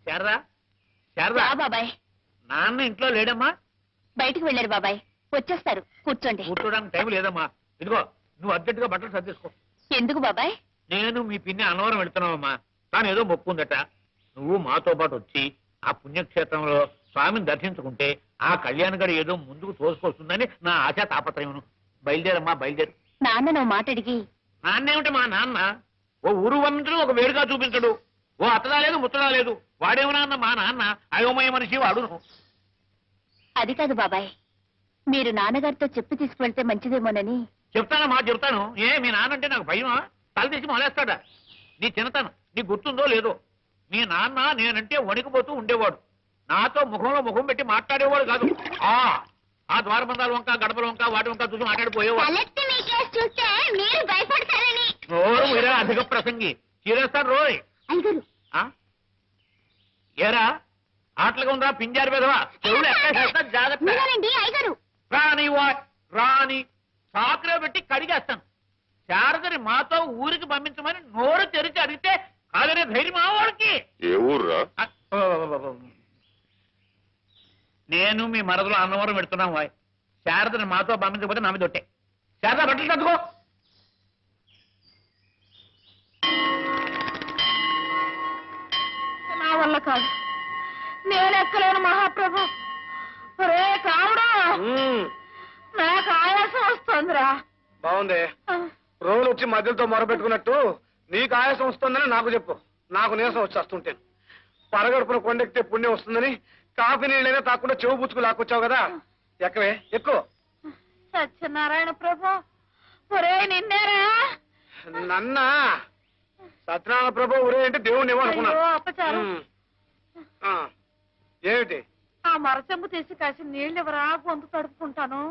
శారదా శారదా బాబాయ్ నాన్న ఇంట్లో లేడమ్మా? బయటికి వెళ్ళారు బాబాయ్, వచ్చేస్తారు, కూర్చోండి. కూర్చోడానికి టైం లేదమ్మా. ఇదిగో నువ్వు అర్జెంటుగా బట్టలు సర్దేసుకో. ఎందుకు బాబాయ్? నేను మీ పిన్ని అన్నవరం వెళ్తున్నావమ్మా. తాను ఏదో మొక్కు ఉందట. నువ్వు మాతో పాటు వచ్చి ఆ పుణ్యక్షేత్రంలో స్వామిని దర్శించుకుంటే ఆ కళ్యాణ గడి ఏదో ముందుకు తోసుకొస్తుందని నా ఆశా తాపత్రయం. బయలుదేరమ్మా, బయలుదేరు. నాన్న నువ్వు మాట అడిగి. నాన్నేమిటి మా నాన్న? ఓ ఊరు వంటలు ఒక వేరుగా చూపించడు. ఓ అత్తడా లేదు, ముత్తడా లేదు. వాడేమన్నా అన్న మా నాన్న అయోమయ మనిషి వాడును. అది కాదు బాబాయ్, మీరు నాన్నగారితో చెప్పి తీసుకువెళ్తే మంచిదేమోనని. చెప్తానమ్మా, చెప్తాను. ఏ మీ నాన్నంటే నాకు భయమా? తల తీసి మొలేస్తాడా? నీ చిన్నతనం నీకు గుర్తుందో లేదో? మీ నాన్న నేనంటే వణికిపోతూ ఉండేవాడు. నాతో ముఖంలో ముఖం పెట్టి మాట్లాడేవాడు కాదు. ఆ ద్వారబంధాల వంక, గడపల వంక, వాటి వంక చూసి మాట్లాడిపోయేవాడు. నోరు మీరా అధిక ప్రసంగి. చీరేస్తాను రోయ్. ఏరా ఆటలుగా ఉందా పింజారు పెదవా? చెవులు ఎక్కడ జాగ్రత్త. రాని సాకులో పెట్టి కడిగేస్తాను. శారదని మాతో ఊరికి పంపించమని నోరు తెరిచి అడిగితే కాదనే ధైర్యం వాడికి. ఏ ఊర్రా? నేను మీ మరదలో అన్నవరం పెడుతున్నాం వాయ్. శారదని మాతో పంపించకపోతే నా మీద దొట్టే. శారద బట్టలు తట్టుకో. నా వల్ల కాదు, నేను ఎక్కలేను మహాప్రభు. రే కావుడా, నాకు ఆయాసం వస్తుందిరా. బాగుంది. రోజులు వచ్చి మధ్యలతో మొరపెట్టుకున్నట్టు నీకు ఆయాసం వస్తుందని నాకు చెప్పు. నాకు నీరసం వచ్చేస్తుంటాను. పరగడుపున కొండెక్కితే పుణ్యం వస్తుందని కాఫీ నీళ్ళైనా తాకుండా చెవు పుచ్చుకు లాక్కొచ్చావు కదా. ఎక్కవే, ఎక్కువ. సత్యనారాయణ ప్రభు, ఒరే నిన్నేరా? నన్న సత్యనారాయణ ప్రభు ఊరే అంటే దేవుణ్ణి ఏమనుకున్నాను. అపచారం. ఏమిటి? ఆ మరచెంబు తీసి కాసి నీళ్ళు ఎవరా, గొంతు తడుపుకుంటాను.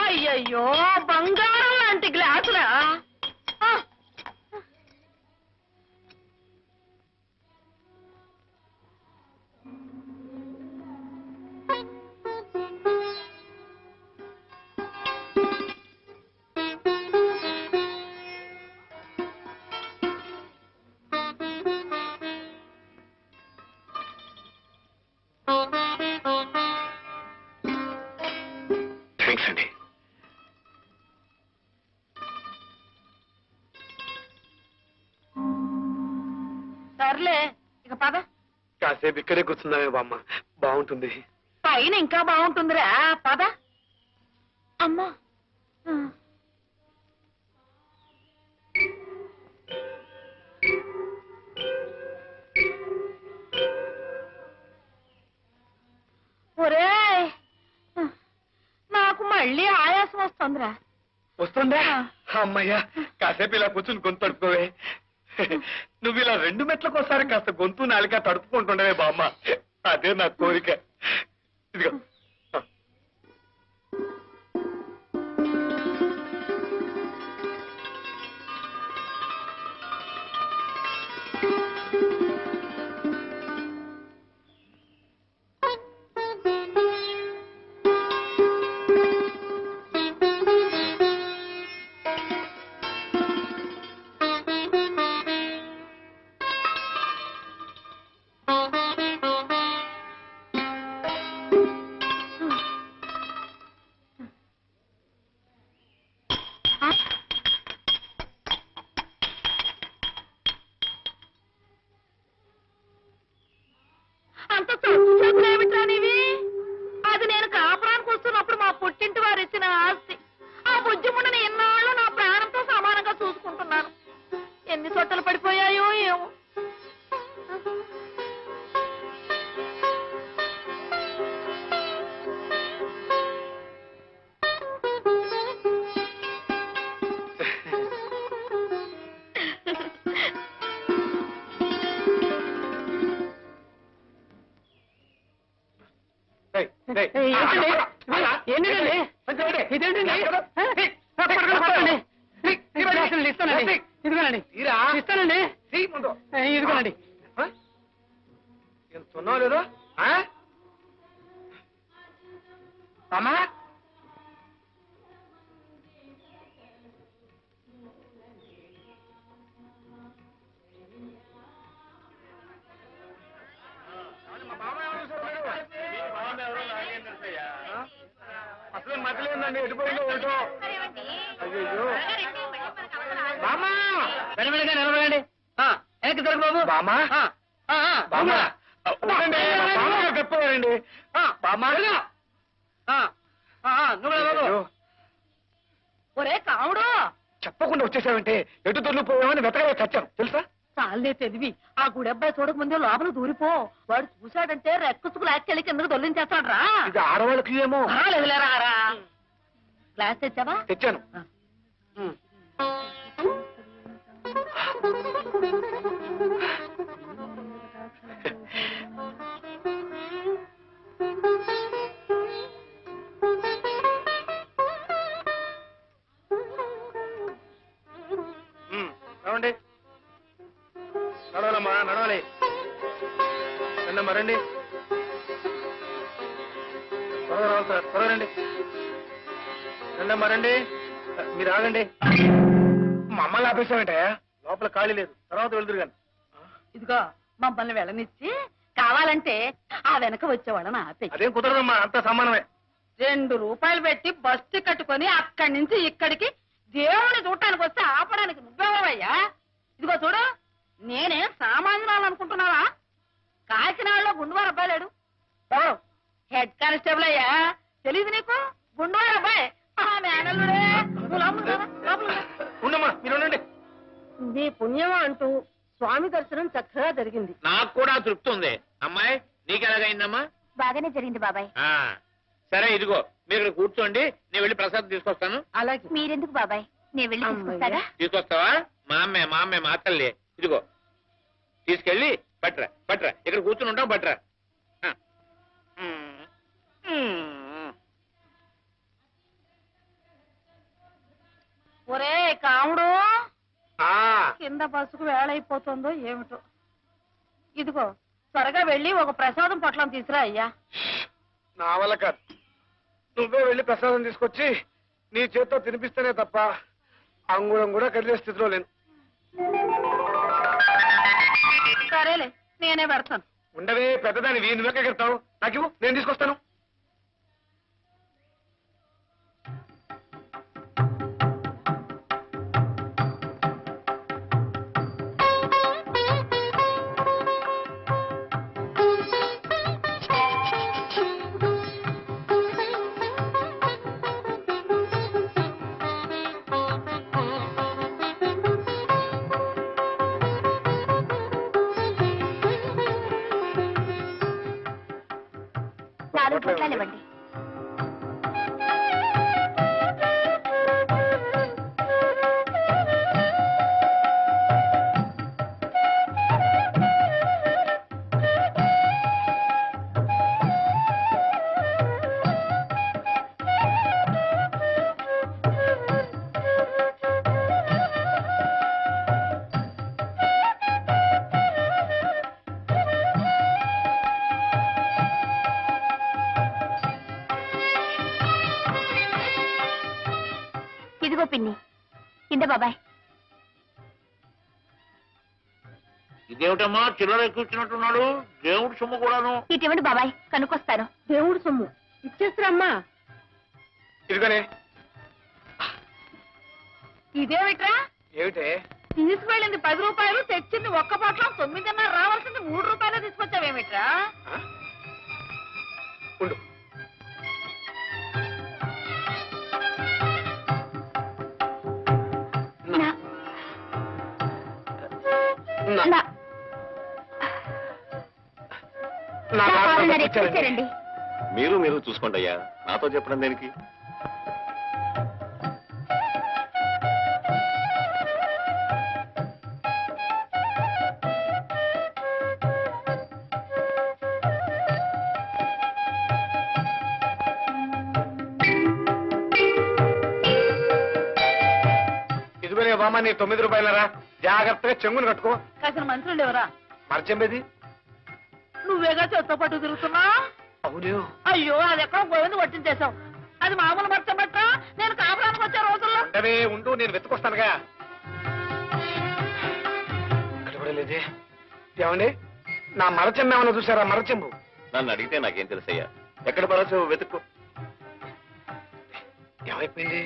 అయ్యయ్యో, బంగారం లాంటి గ్లాసులా? థ్యాంక్స్ అండి. సర్లే, ఇక పద. కాసేపు ఇక్కడే కూర్చుందామే బామ్మ, బాగుంటుంది. పైన ఇంకా బాగుంటుందిరా, పద. అమ్మా, ఒరే నాకు మళ్ళీ ఆయాసం వస్తుందిరా. వస్తుందా? అమ్మయ్యా, కాసేపు ఇలా కూర్చుని గొంతు తడుపుకోవే. నువ్వు ఇలా 2 మెట్లకోసారి కాస్త గొంతు నాలిక తడుపుకుంటుండవే బామ్మ, అదే నా కోరిక. ఇదిగో. అంత తొచ్చేమిట్రా నీవి? అది నేను కాపురానికి వస్తున్నప్పుడు మా పుట్టింటి వారు ఇచ్చిన ఆస్తి. ఆ బుజ్జిముండని ఎన్నాళ్ళు నా ప్రాణంతో సమానంగా చూసుకుంటున్నాను. ఎన్ని సొట్టలు పడిపోయాయో ఏమో. ఏయ్, ఏయ్. ఏంటండి ఇదేంటండి పట్టుకోండి. అసలు ఇస్తానండి, ఇదిగోనండి తీరా ఇస్తానండి, తీయ్ ముందు. ఇదిగోనండి. ఆ? ఎంత ఉన్నావు లేదో అమ్మా అసలు మధ్యలేదండి ఎటుపోయిందో ఏటో. అయ్యో బామ్మా వెనవెనగా నిలబడండి. వెనక్కి తిరగ బాబు. బామ్మా బామ్మా ఉండండి, మా బామ్మగారు చెప్పారండి బామ్మా. నువ్వు బాబు. అయ్యో, ఒరే కాముడు, చెప్పకుండా వచ్చేసావంటే ఎటు తొలిపోయామని వెతకలే చచ్చాం తెలుసా. చాలే తెలివి. ఆ గుడబ్బాయి చూడక ముందే లోపల దూరిపో. వాడు చూశాడంటే రెక్కుసుకు లాక్కెళ్ళి కిందకు దొల్లించేస్తాడు రా. ఇది ఆడవాళ్ళకి ఏమో. లేదులేరా రా. గ్లాస్ తెచ్చావా? తెచ్చాను. నడవండి, నడవాలమ్మా నడవాలి. రండమ్మా రండి, త్వరగా రావాలి సార్, త్వరగా రండి. రండమ్మా రండి, మీరు ఆగండి. మమ్మల్ని ఆపేసామంటే లోపల ఖాళీ లేదు, తర్వాత వెళ్తురు కానీ. ఇదిగో మమ్మల్ని వెళ్ళనిచ్చి కావాలంటే ఆ వెనక వచ్చేవాళ్ళని ఆపే. అదేం కుదరదమ్మా, అంత సమానమే. 2 రూపాయలు పెట్టి బస్సు కట్టుకొని అక్కడి నుంచి ఇక్కడికి దేవుని చూడటానికి వస్తే ఆపడానికి నువ్వెవరవయ్యా? ఇదిగో చూడు, నేనేం సామాన్యురాలు అనుకుంటున్నావా? కాకినాడలో గుండువారు అబ్బాయి లేడు, హెడ్ కానిస్టేబుల్ అయ్యా, తెలీదు నీకు? గుండువారు అబ్బాయి ఆ మేనల్లుడే. నువ్వు లోపలికి రా, లోపలికి రా. ఉండమ్మా మీరు ఉండండి. నీ పుణ్యమా అంటూ స్వామి దర్శనం చక్కగా జరిగింది. నాకు కూడా తృప్తి ఉంది. అమ్మాయి నీకెలాగైందమ్మా? బాగానే జరిగింది బాబాయ్. ఆ, సరే ఇదిగో మీరు ఇక్కడ కూర్చోండి, నేను వెళ్ళి ప్రసాదం తీసుకొస్తాను. అలాగే. మీరెందుకు బాబాయ్, నేను వెళ్ళి తీసుకొస్తాగా. తీసుకొస్తావా? మా అమ్మాయి మా తల్లి. ఇదిగో తీసుకెళ్ళి పట్రా పట్రా, ఇక్కడ కూర్చుని ఉంటావు పట్రా. ఆ. ఒరే కాముడు, ఆ కింద బస్సుకు వేళైపోతుందో ఏమిటో. ఇదిగో త్వరగా వెళ్ళి ఒక ప్రసాదం పొట్లం తీసురా అయ్యా. నా వల్ల కాదు, నువ్వే వెళ్ళి ప్రసాదం తీసుకొచ్చి నీ చేత్తో తినిపిస్తేనే తప్ప అంగుళం కూడా కదిలే స్థితిలో లేను. సరేలే, నేనే పెడతాను. ఉండవే పెద్దదాని నువ్వెక్కడ కడతావు, నాకు ఇవ్వు, నేను తీసుకొస్తాను. నాలుగు పొట్లాలు ఇవ్వండి. ఇదిగో పిన్ని, ఇంద బాబాయ్. ఇదేమిటమ్మా చిల్లర కూర్చున్నట్టున్నాడు? దేవుడి సొమ్ము కూడాను. ఇటువంటి బాబాయ్ కనుక్కొస్తాను. దేవుడు సొమ్ము ఇచ్చేస్తారమ్మా. ఇదిగోనే. ఇదేమిట్రా? ఏమిటే? తీసుకువెళ్ళింది 10 రూపాయలు, తెచ్చింది ఒక్క పొట్లం 9.5, రావాల్సింది 3 రూపాయలు తీసుకొచ్చావేమిట్రా? ఉండు. నా కావాలన్నారు ఎక్కిచ్చారండి. మీరు చూసుకోండి అయ్యా, నాతో చెప్పడం దేనికి? మామ నీ 9 రూపాయలరా, జాగ్రత్తగా చెంగుని కట్టుకో. కాసిన మంత్రులు లేవరా? మరచెంబేది? నువ్వేగా చెత్త పట్టు తిరుగుతున్నా. అవును. అయ్యో అది ఎక్కడో గోవింద పట్టించేశావు. అది మామూలు మర్చబట్ట. నేను కాపురానికి వచ్చే రోజుల్లో ఉండవే ఉండు, నేను వెతుకొస్తానుగా. ఇక్కడ కూడా లేదే. ఏమండి, నా మరచెంబు ఏమన్నా చూసారా? మరచెంబు నన్ను అడిగితే నాకేం తెలుసయ్యా. ఎక్కడ పడవచ్చు వెతుక్కో. ఏమైపోయింది?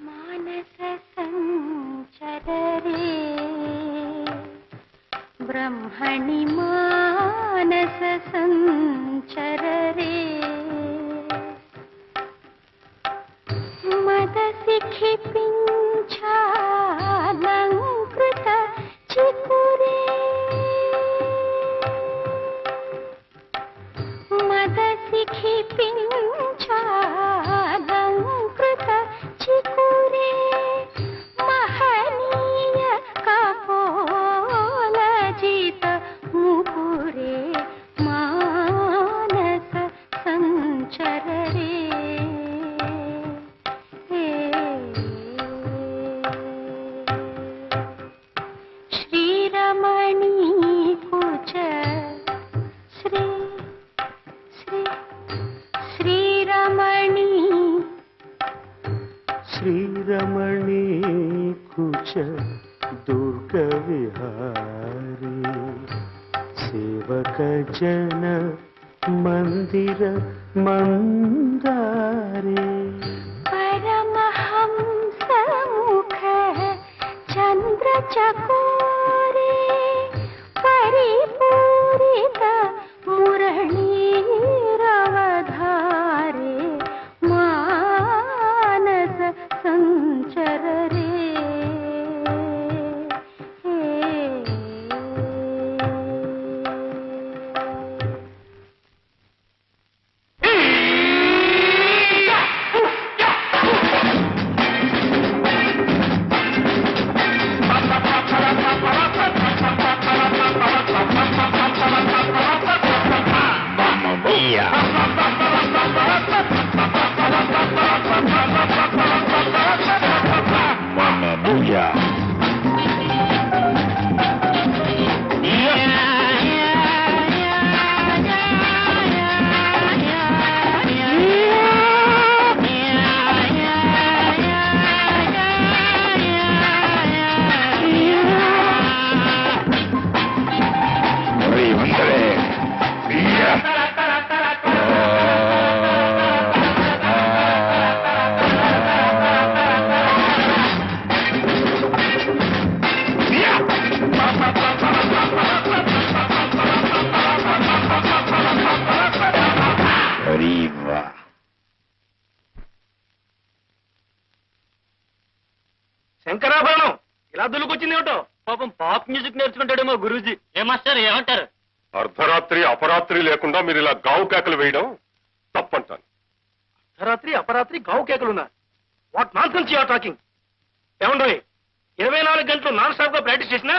మానస సంచరరే బ్రహ్మణి మానస సంచరరే మదసిఖి పింఛాలంకృత చికురే మదసిఖి పింఛాలంకృత చికురే మహనీయ కపోలజిత ముకురే మానస సంచరరే శ్రీరమణీ కుచ శ్రీ శ్రీ శ్రీరమణీ శ్రీరమణీ కుచ దుర్గ విహారీ సేవక జన మందిర మందారే పరమహంస ముఖ చంద్ర చకోరే పరిపూరిత మురళీరవధారే మానస సంచరరే శంకరాభరణం ఇలా దులుకొచ్చింది ఏమిటో? పాపం పాప్ మ్యూజిక్ నేర్చుకుంటాడేమో గురూజీ. ఏ మాస్టర్ ఏమంటారు? అర్ధరాత్రి అపరాత్రి లేకుండా మీరు ఇలా గావు కేకలు వేయడం తప్పంటాను. అర్ధరాత్రి అపరాత్రి గావు కేకలున్నా? What nonsense you are talking? ఏమండోయ్, 24 గంటలు నాన్ స్టాప్ గా ప్రాక్టీస్ చేసినా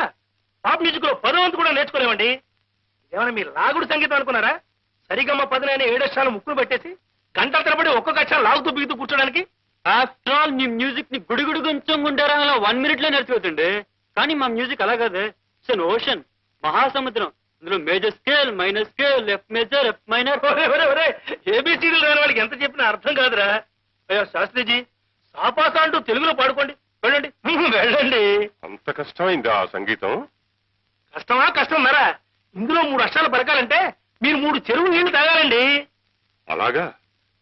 పాప్ మ్యూజిక్ లో 10వ వంతు కూడా నేర్చుకోలేమండి. ఏమైనా మీరు లాగుడు సంగీతం అనుకున్నారా? సరిగమ్మ 10 అనే 7 అక్షరాలు ముక్కులు పెట్టేసి గంటల తరబడి ఒక్కొక్క అక్షరం లాగుతూ బిగుతూ కూర్చోడానికి. ఆఫ్టర్ ఆల్ నీ మ్యూజిక్ ని గుడిగుడి కొంచెం గుంటారా అలా 1 minute లో నేర్చుకోవచ్చండి. కానీ మా మ్యూజిక్ అలా కాదు. ఇట్స్ అన్ ఓషన్, మహాసముద్రం. అందులో major scale, minor scale, F major, F minor. ఏబిసిడీలు రాని వాళ్ళకి ఎంత చెప్పినా అర్థం కాదురా. అయ్యో శాస్త్రిజీ, సాపాస అంటూ తెలుగులో పాడుకోండి. వెళ్ళండి వెళ్ళండి. అంత కష్టమైందా ఆ సంగీతం? కష్టమా కష్టం మరా? ఇందులో 3 అక్షరాలు పలకాలంటే మీరు 3 చెరువు నీళ్లు తాగాలండి. అలాగా?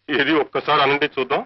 ఏది ఒక్కసారి అనండి చూద్దాం.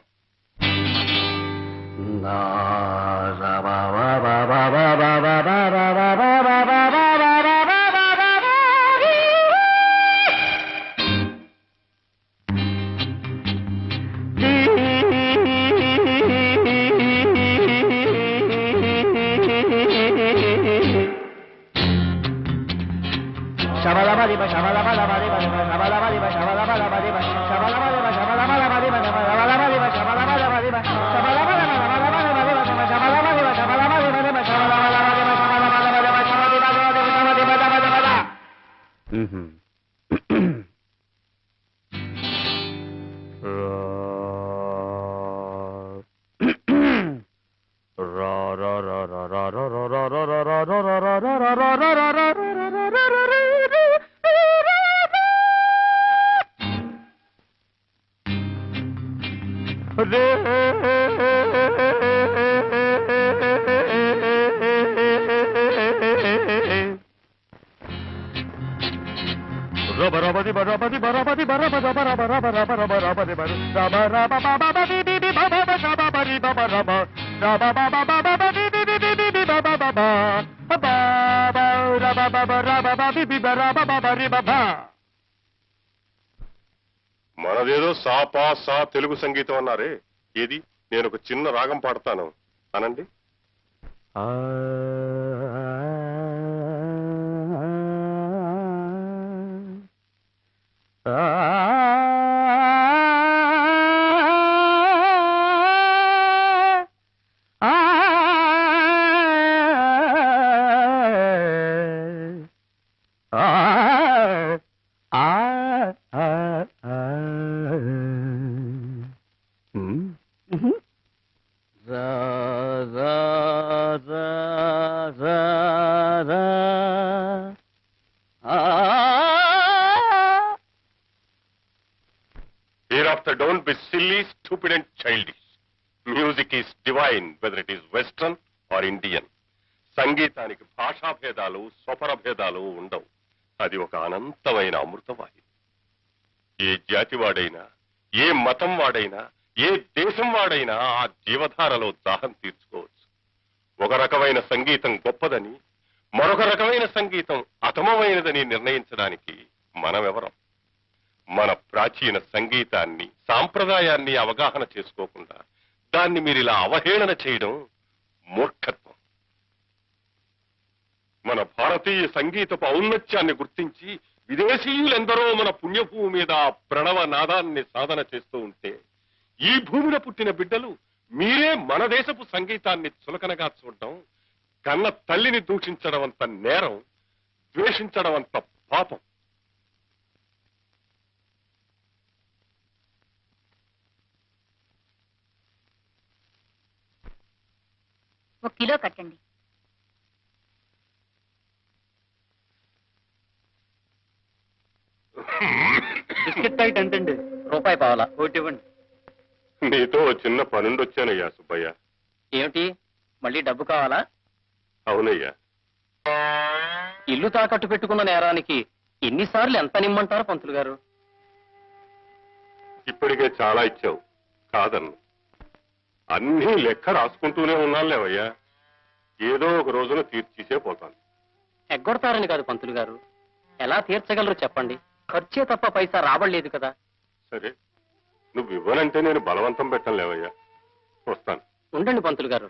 మనదేదో సాపా సా తెలుగు సంగీతం అన్నారే, ఏది నేను ఒక చిన్న రాగం పాడతాను అనండి. Hereafter don't be silly, stupid and childish. Music is divine, whether it is Western or Indian. సంగీతానికి భాషా భేదాలు, స్వపర భేదాలు ఉండవు. అది ఒక అనంతమైన అమృతవాహిని. ఏ జాతి వాడైనా, ఏ మతం వాడైనా, ఏ దేశం వాడైనా ఆ జీవధారలో దాహం తీర్చుకోవచ్చు. ఒక రకమైన సంగీతం గొప్పదని, మరొక రకమైన సంగీతం అతమమైనదని నిర్ణయించడానికి మనమెవరం? మన ప్రాచీన సంగీతాన్ని, సాంప్రదాయాన్ని అవగాహన చేసుకోకుండా దాన్ని మీరిలా అవహేళన చేయడం మూర్ఖత్వం. మన భారతీయ సంగీతపు ఔన్నత్యాన్ని గుర్తించి విదేశీయులెందరో మన పుణ్యభూమి మీద ప్రణవ నాదాన్ని సాధన చేస్తూ ఉంటే, ఈ భూమిలో పుట్టిన బిడ్డలు మీరే మన దేశపు సంగీతాన్ని చులకనగా చూడడం, కన్న తల్లిని దూషించడం అంత నేరం, ద్వేషించడం అంత పాపం. ఒక కిలో కట్టండి. బిస్కెట్ ప్యాకెట్ ఎంతండి? రూపాయి పావాలా? ఒకటి ఇవ్వండి. నీతో చిన్న పనుండొచ్చానయ్యా సుబ్బయ్య. ఏమిటి, మళ్ళీ డబ్బు కావాలా? అవునయ్యా. ఇల్లు తాకట్టు పెట్టుకున్న నేరానికి ఎన్నిసార్లు ఎంత నిమ్మంటారు పంతులు గారు? ఇప్పటికే చాలా ఇచ్చావు, కాదన్ను. అన్నీ లెక్క రాసుకుంటూనే ఉన్నానులేవయ్యా. ఏదో ఒక రోజున తీర్చేసే పోతాను. ఎగ్గొడతారని కాదు పంతులు గారు, ఎలా తీర్చగలరు చెప్పండి? ఖర్చే తప్ప పైసా రాబడలేదు కదా. సరే, నువ్వు ఇవ్వనంటే నేను బలవంతం పెట్టలేవయ్యా. వస్తాను. ఉండండి పంతులు గారు,